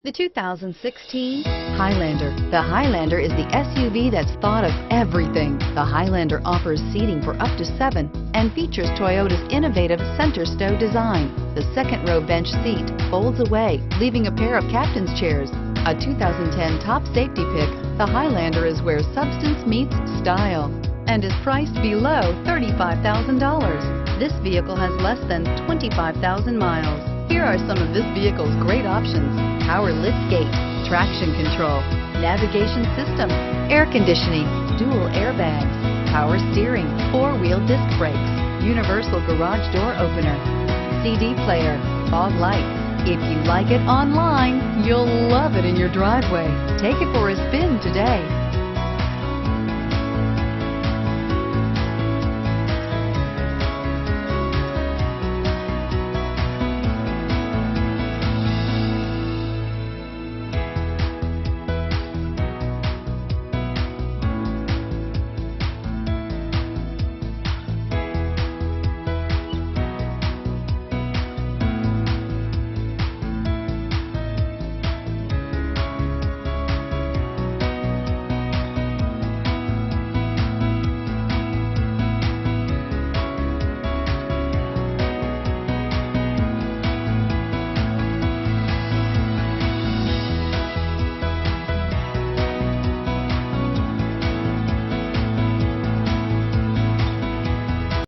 The 2016 Highlander. The Highlander is the SUV that's thought of everything. The Highlander offers seating for up to 7 and features Toyota's innovative center stow design. The second row bench seat folds away, leaving a pair of captain's chairs. A 2010 top safety pick, the Highlander is where substance meets style and is priced below $35,000. This vehicle has less than 25,000 miles. Here are some of this vehicle's great options: power liftgate, traction control, navigation system, air conditioning, dual airbags, power steering, 4-wheel disc brakes, universal garage door opener, CD player, fog lights. If you like it online, you'll love it in your driveway. Take it for a spin today.